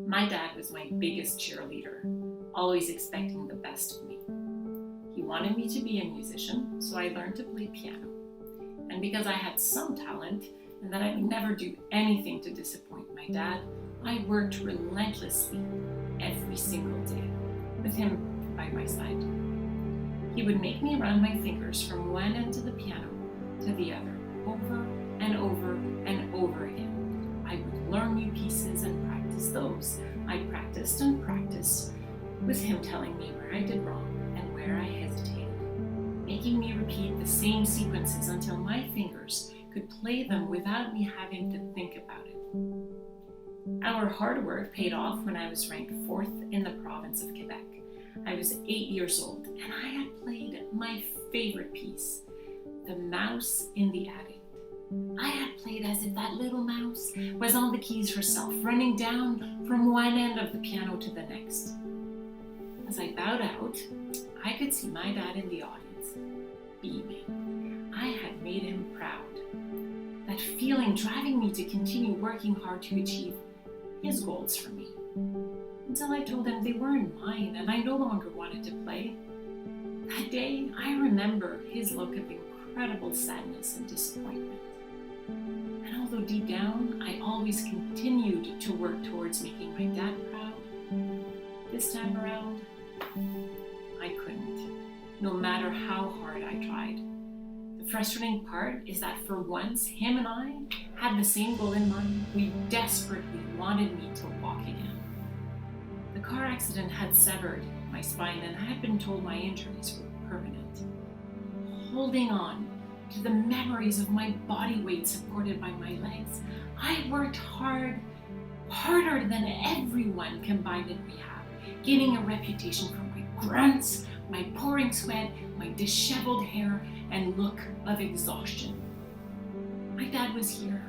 My dad was my biggest cheerleader, always expecting the best of me. He wanted me to be a musician, so I learned to play piano. And because I had some talent and that I would never do anything to disappoint my dad, I worked relentlessly every single day with him by my side. He would make me run my fingers from one end of the piano to the other, over and over and over again. I would learn new pieces and practice those. I practiced and practiced with him telling me where I did wrong and where I hesitated, making me repeat the same sequences until my fingers could play them without me having to think about it. Our hard work paid off when I was ranked 4th in the province of Quebec. I was 8 years old and I had played my favorite piece, The Mouse in the Attic. I had played as if that little mouse was on the keys herself, running down from one end of the piano to the next. As I bowed out, I could see my dad in the audience, beaming. I had made him proud. That feeling driving me to continue working hard to achieve his goals for me. Until I told him they weren't mine and I no longer wanted to play. That day, I remember his look of incredible sadness and disappointment. And although deep down, I always continued to work towards making my dad proud, this time around, I couldn't, no matter how hard I tried. The frustrating part is that for once, him and I had the same goal in mind. We desperately wanted me to walk again. The car accident had severed my spine and I had been told my injuries were permanent. Holding on to the memories of my body weight supported by my legs, I worked harder than everyone combined in rehab, gaining a reputation for my grunts, my pouring sweat, my disheveled hair, and look of exhaustion. My dad was here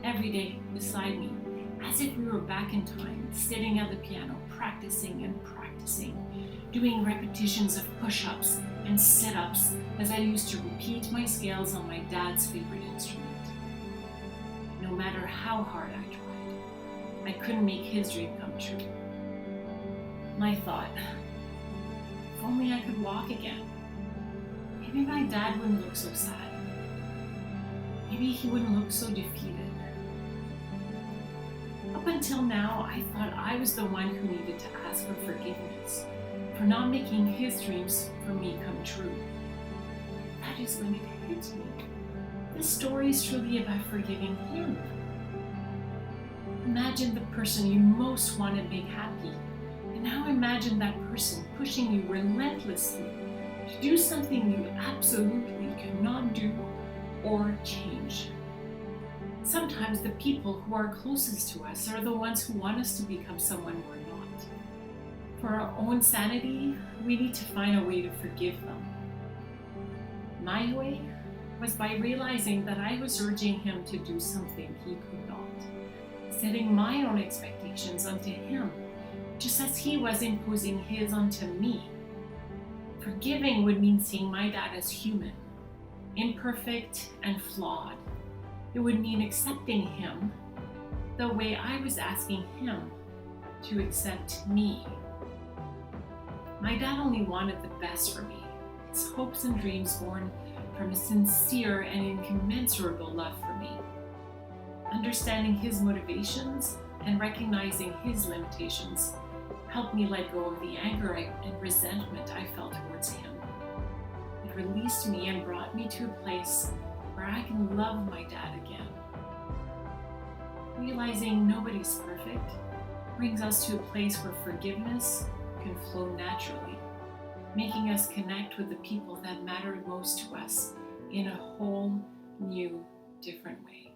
every day beside me, as if we were back in time, sitting at the piano, practicing and practicing, doing repetitions of push-ups and sit-ups as I used to repeat my scales on my dad's favorite instrument. No matter how hard I tried, I couldn't make his dream come true. I thought, if only I could walk again. Maybe my dad wouldn't look so sad. Maybe he wouldn't look so defeated. Up until now, I thought I was the one who needed to ask for forgiveness for not making his dreams for me come true. That is when it hit me. This story is truly about forgiving him. Imagine the person you most want to make happy, and now imagine that person pushing you relentlessly to do something you absolutely cannot do or change. Sometimes the people who are closest to us are the ones who want us to become someone we're not. For our own sanity, we need to find a way to forgive them. My way was by realizing that I was urging him to do something he could not, setting my own expectations onto him, just as he was imposing his onto me. Forgiving would mean seeing my dad as human, imperfect and flawed. It would mean accepting him the way I was asking him to accept me. My dad only wanted the best for me, his hopes and dreams born from a sincere and incommensurable love for me. Understanding his motivations and recognizing his limitations helped me let go of the anger and resentment I felt towards him. It released me and brought me to a place where I can love my dad again. Realizing nobody's perfect brings us to a place where forgiveness can flow naturally, making us connect with the people that matter most to us in a whole new, different way.